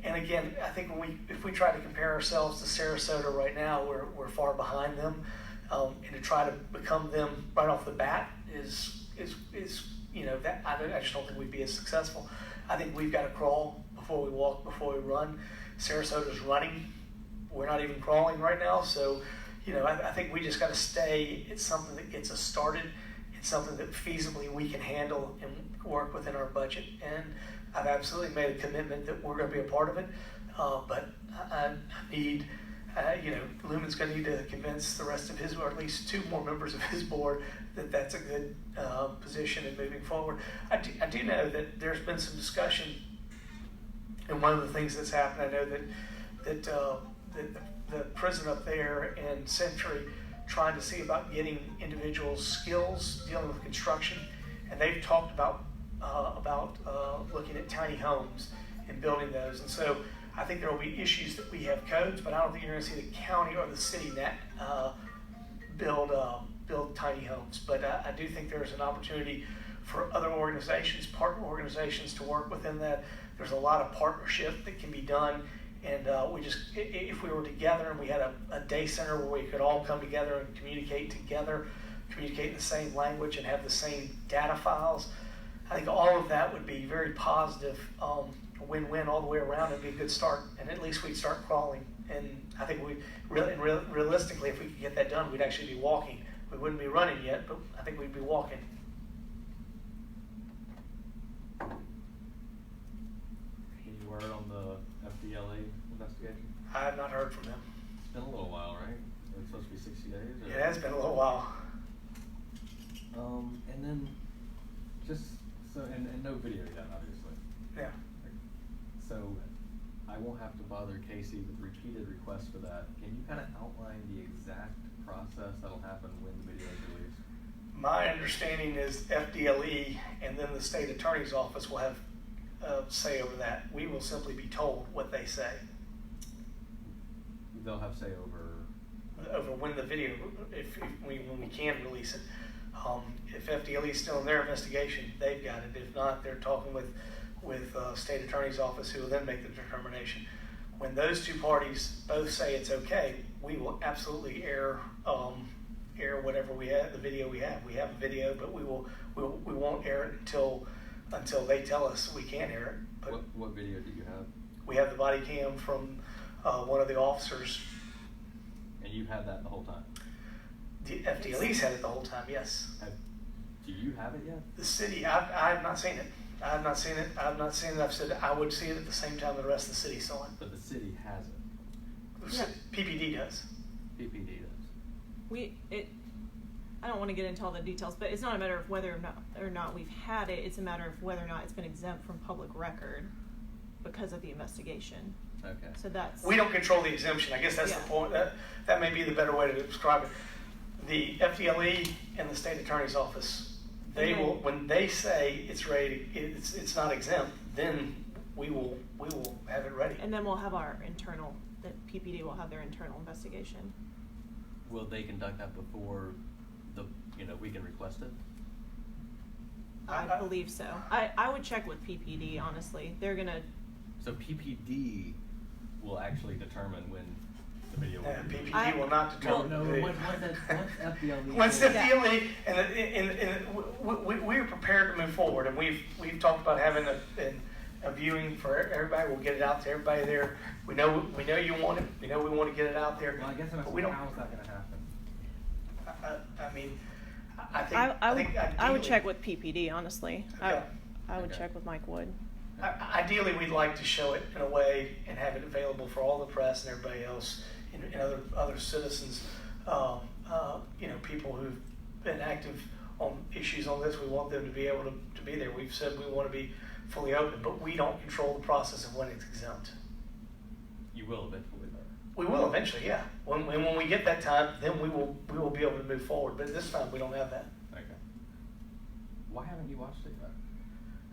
And again, I think if we try to compare ourselves to Sarasota right now, we're far behind them. And to try to become them right off the bat is that I just don't think we'd be as successful. I think we've got to crawl before we walk, before we run. Sarasota's running. We're not even crawling right now. So, I think we just got to stay. It's something that gets us started. It's something that feasibly we can handle and work within our budget. And I've absolutely made a commitment that we're going to be a part of it. But I need, Lumen's going to need to convince the rest of his, or at least 2 more members of his board, that that's a good position in moving forward. I do know that there's been some discussion, and one of the things that's happened, I know that the prison up there in Century trying to see about getting individuals skills dealing with construction, and they've talked about looking at tiny homes and building those. And so I think there will be issues that we have codes, but I don't think you're going to see the county or the city build tiny homes. But I do think there's an opportunity for other organizations, partner organizations, to work within that. There's a lot of partnership that can be done. And if we were together and we had a day center where we could all come together and communicate together, communicate in the same language and have the same data files, I think all of that would be very positive, win-win all the way around. It'd be a good start, and at least we'd start crawling. And I think realistically, if we could get that done, we'd actually be walking. We wouldn't be running yet, but I think we'd be walking. Any word on the FDLE investigation? I have not heard from them. It's been a little while, right? It's supposed to be 60 days? Or? It has been a little while. And then and no video yet, obviously. Yeah. So I won't have to bother Casey with repeated requests for that. Can you kind of outline the exact process that'll happen when the video is released? My understanding is FDLE and then the state attorney's office will have say over that. We will simply be told what they say. They'll have say over when the video, when we can release it. If FDLE is still in their investigation, they've got it. If not, they're talking with state attorney's office, who will then make the determination. When those 2 parties both say it's okay, we will absolutely air whatever we have, the video we have. We have a video, but we won't air it until they tell us we can't air it. But what video do you have? We have the body cam from one of the officers. And you've had that the whole time? The FDLE's had it the whole time, yes. Do you have it yet? The city, I have not seen it. I have not seen it. I've said I would see it at the same time the rest of the city saw it. But the city has it. PPD does. PPD does. I don't want to get into all the details, but it's not a matter of whether or not we've had it. It's a matter of whether or not it's been exempt from public record because of the investigation. Okay. So that's... We don't control the exemption. I guess that's the point. That may be the better way to describe it. The FDLE and the state attorney's office, they will, when they say it's ready, it's not exempt, then we will have it ready. And then we'll have our internal, the PPD will have their internal investigation. Will they conduct that before we can request it? I believe so. I would check with PPD, honestly. They're gonna... So PPD will actually determine when the video will be released. PPD will not determine. Once FDLE. Once FDLE, and we're prepared to move forward, and we've talked about having a viewing for everybody. We'll get it out to everybody there. We know you want it. We know we want to get it out there. Well, I guess but we don't. how is that going to happen? I think I would check with PPD, honestly. Okay. I would check with Mike Wood. Ideally, we'd like to show it in a way and have it available for all the press and everybody else, and other citizens, people who've been active on issues on this. We want them to be able to be there. We've said we want to be fully open, but we don't control the process of when it's exempt. You will eventually, though. We will eventually, yeah. When we get that time, then we will be able to move forward. But this time, we don't have that. Okay. Why haven't you watched it yet?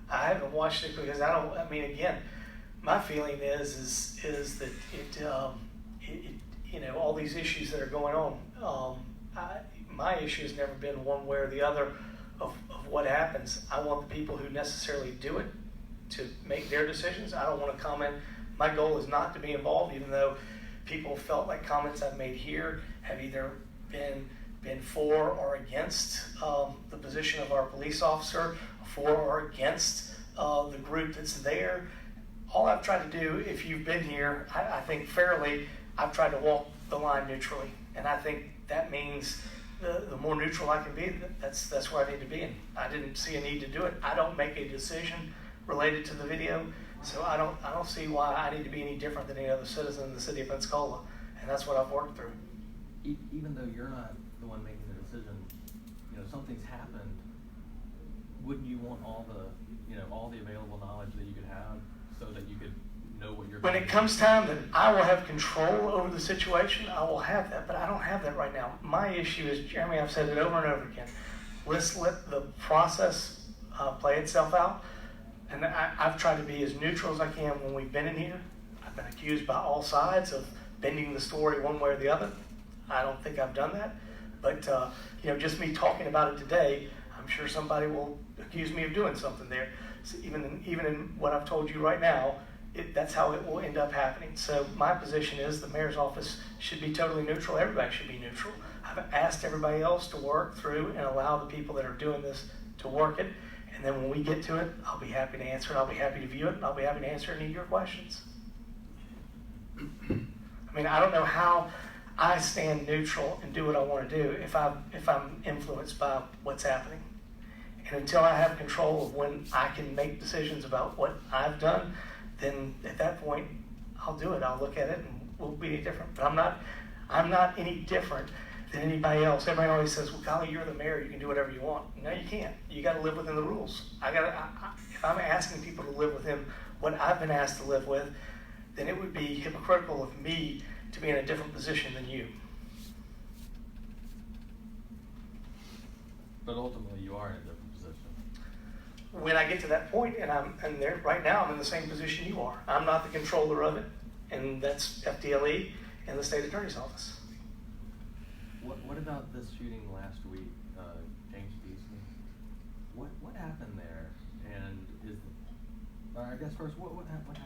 I haven't watched it because again, my feeling is that all these issues that are going on, my issue has never been one way or the other of what happens. I want the people who necessarily do it to make their decisions. I don't want to comment. My goal is not to be involved, even though people felt like comments I've made here have either been for or against the position of our police officer, for or against the group that's there. All I've tried to do, if you've been here, I think fairly, I've tried to walk the line neutrally. And I think that means the more neutral I can be, that's where I need to be. And I didn't see a need to do it. I don't make a decision related to the video, so I don't see why I need to be any different than any other citizen in the city of Pensacola. And that's what I've worked through. Even though you're not the one making the decision, you know, something's happened, wouldn't you want all the available knowledge that you could have so that you could know what you're When doing? it comes time that I will have control over the situation, I will have that, but I don't have that right now. My issue is, Jeremy, I've said it over and over again, let's let the process play itself out. And I've tried to be as neutral as I can when we've been in here. I've been accused by all sides of bending the story one way or the other. I don't think I've done that. But, just me talking about it today, I'm sure somebody will accuse me of doing something there. So even in what I've told you right now, that's how it will end up happening. So my position is the mayor's office should be totally neutral. Everybody should be neutral. I've asked everybody else to work through and allow the people that are doing this to work it. And then when we get to it, I'll be happy to answer it. I'll be happy to view it. And I'll be happy to answer any of your questions. I mean, I don't know how I stand neutral and do what I want to do if I'm influenced by what's happening. And until I have control of when I can make decisions about what I've done, then at that point, I'll do it. I'll look at it and we'll be any different. But I'm not any different than anybody else. Everybody always says, well, golly, you're the mayor. You can do whatever you want. No, you can't. You got to live within the rules. If I'm asking people to live within what I've been asked to live with, then it would be hypocritical of me to be in a different position than you. But ultimately, you are in a different position. When I get to that point, and there right now, I'm in the same position you are. I'm not the controller of it, and that's FDLE and the state attorney's office. What about this shooting last week, James Beasley? What happened there? And I guess first, what happened there?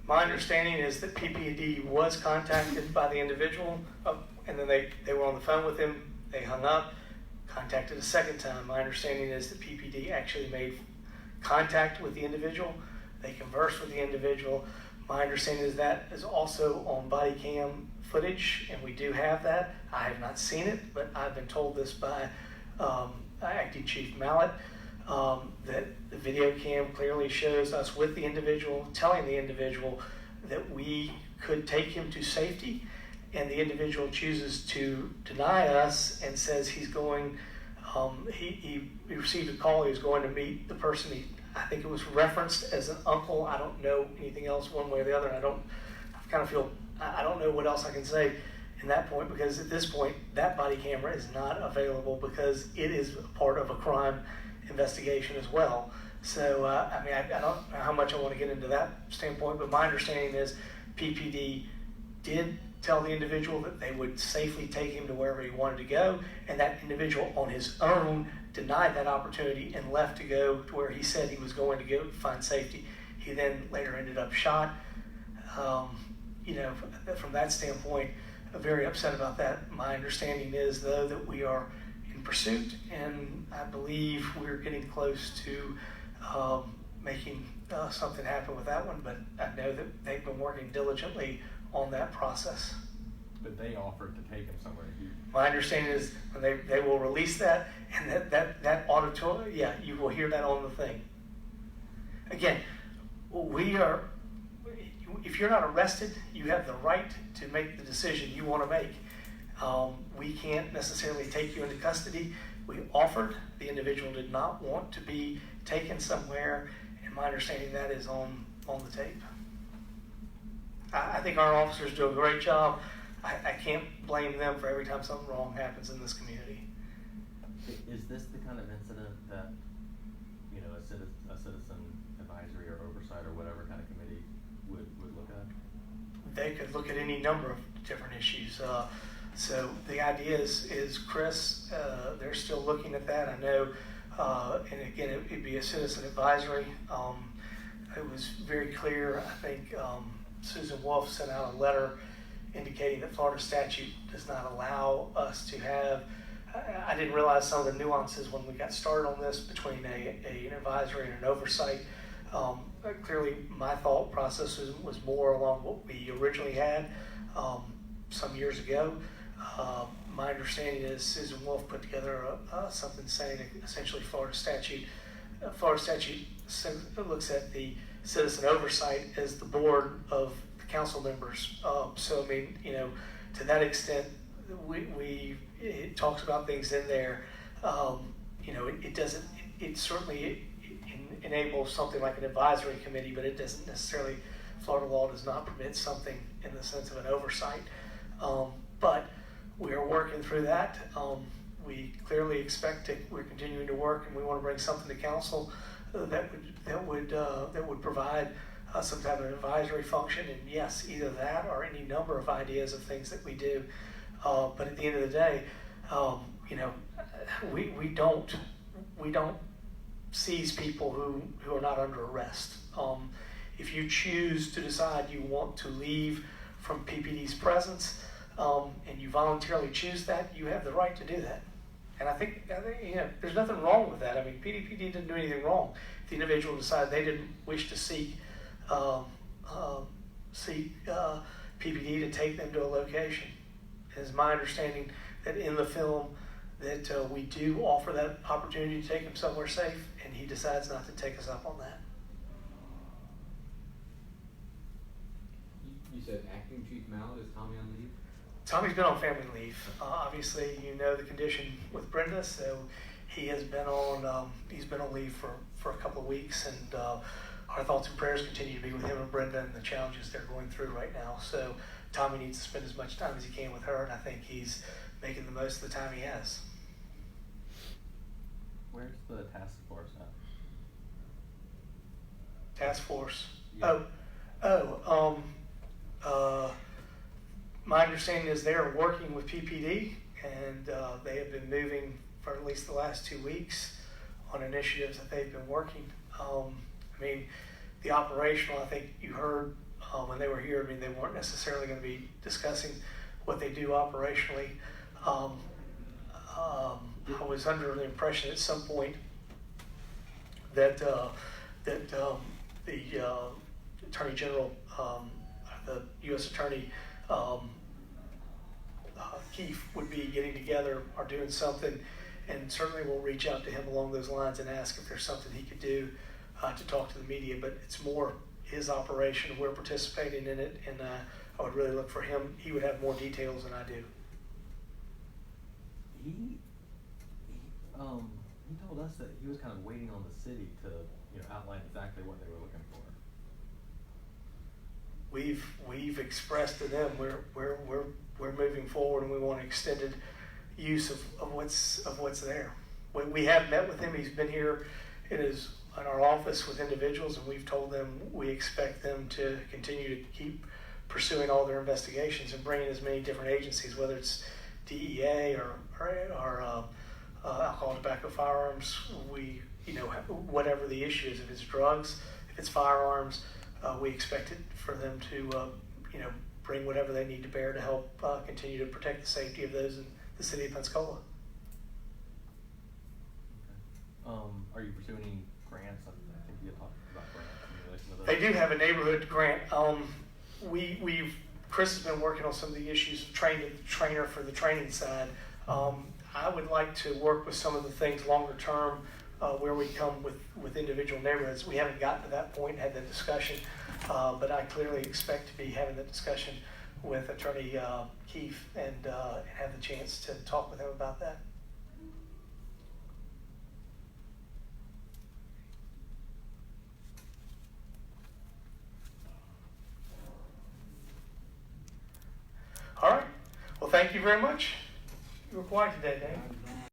My understanding is that PPD was contacted by the individual, and then they were on the phone with him. They hung up, contacted a second time. My understanding is that PPD actually made contact with the individual. They conversed with the individual. My understanding is that is also on body cam footage, and we do have that. I have not seen it, but I've been told this by Acting Chief Mallett, that the video cam clearly shows us with the individual, telling the individual that we could take him to safety, and the individual chooses to deny us and says he's going, he received a call, he was going to meet the person I think it was referenced as an uncle. I don't know anything else one way or the other, and I don't know what else I can say in that point, because at this point, that body camera is not available because it is part of a crime investigation as well. So, I don't know how much I want to get into that standpoint, but my understanding is PPD did tell the individual that they would safely take him to wherever he wanted to go, and that individual on his own denied that opportunity and left to go to where he said he was going to go find safety. He then later ended up shot. From that standpoint, I'm very upset about that. My understanding is, though, that we are in pursuit, and I believe we're getting close to making something happen with that one, but I know that they've been working diligently on that process. But they offered to take him somewhere. My understanding is when they will release that, and that auditorium, yeah, you will hear that on the thing. Again, if you're not arrested, you have the right to make the decision you want to make. We can't necessarily take you into custody. We offered, the individual did not want to be taken somewhere, and my understanding that is on the tape. I think our officers do a great job. I can't blame them for every time something wrong happens in this community. Is this the kind of incident that, a citizen advisory or oversight or whatever kind of committee would look at? They could look at any number of different issues. So the idea is Chris, they're still looking at that. I know, and again, it'd be a citizen advisory. It was very clear, I think, Susan Wolf sent out a letter indicating that Florida statute does not allow us to have I didn't realize some of the nuances when we got started on this between an advisory and an oversight. Clearly, my thought process was more along what we originally had some years ago. My understanding is Susan Wolf put together something saying essentially Florida statute looks at the citizen oversight as the board of the council members. So I mean, to that extent, it talks about things in there. It doesn't. It certainly enables something like an advisory committee, but it doesn't necessarily. Florida law does not permit something in the sense of an oversight. But we are working through that. We clearly expect to. We're continuing to work, and we want to bring something to council that would provide some type of advisory function. And yes, either that or any number of ideas of things that we do. But at the end of the day, we don't seize people who are not under arrest. If you choose to decide you want to leave from PPD's presence, and you voluntarily choose that, you have the right to do that. And I think there's nothing wrong with that. I mean, PPD didn't do anything wrong. If the individual decided they didn't wish to seek PPD to take them to a location, it is my understanding that in the film that we do offer that opportunity to take him somewhere safe, and he decides not to take us up on that. You said acting chief Mallet, is Tommy on leave? Tommy's been on family leave. Obviously, the condition with Brenda, so he has been on leave for a couple of weeks, and our thoughts and prayers continue to be with him and Brenda and the challenges they're going through right now. So Tommy needs to spend as much time as he can with her, and I think he's making the most of the time he has. Where's the task force at? Task force. Yeah. My understanding is they are working with PPD, and they have been moving for at least the last 2 weeks on initiatives that they've been working. The operational, I think you heard when they were here, they weren't necessarily going to be discussing what they do operationally. I was under the impression at some point that the Attorney General, the U.S. Attorney Keefe would be getting together or doing something, and certainly we'll reach out to him along those lines and ask if there's something he could do to talk to the media. But it's more his operation. We're participating in it, and I would really look for him. He would have more details than I do. He told us that he was kind of waiting on the city to outline exactly what they were looking for. We've expressed to them we're moving forward, and we want extended use of what's there. We have met with him. He's been here in our office with individuals, and we've told them we expect them to continue to keep pursuing all their investigations and bringing as many different agencies, whether it's DEA or alcohol, tobacco, firearms. Whatever the issue is, if it's drugs, if it's firearms, we expect it for them to bring whatever they need to bear to help continue to protect the safety of those in the city of Pensacola. Okay. Are you pursuing any grants? I think you had talked about grants in relation to those. They do have a neighborhood grant. Chris has been working on some of the issues of trainer for the training side. I would like to work with some of the things longer term where we come with individual neighborhoods. We haven't gotten to that point, had that discussion, but I clearly expect to be having that discussion with Attorney Keefe and have the chance to talk with him about that. All right. Well, thank you very much. You were quiet today, Dave.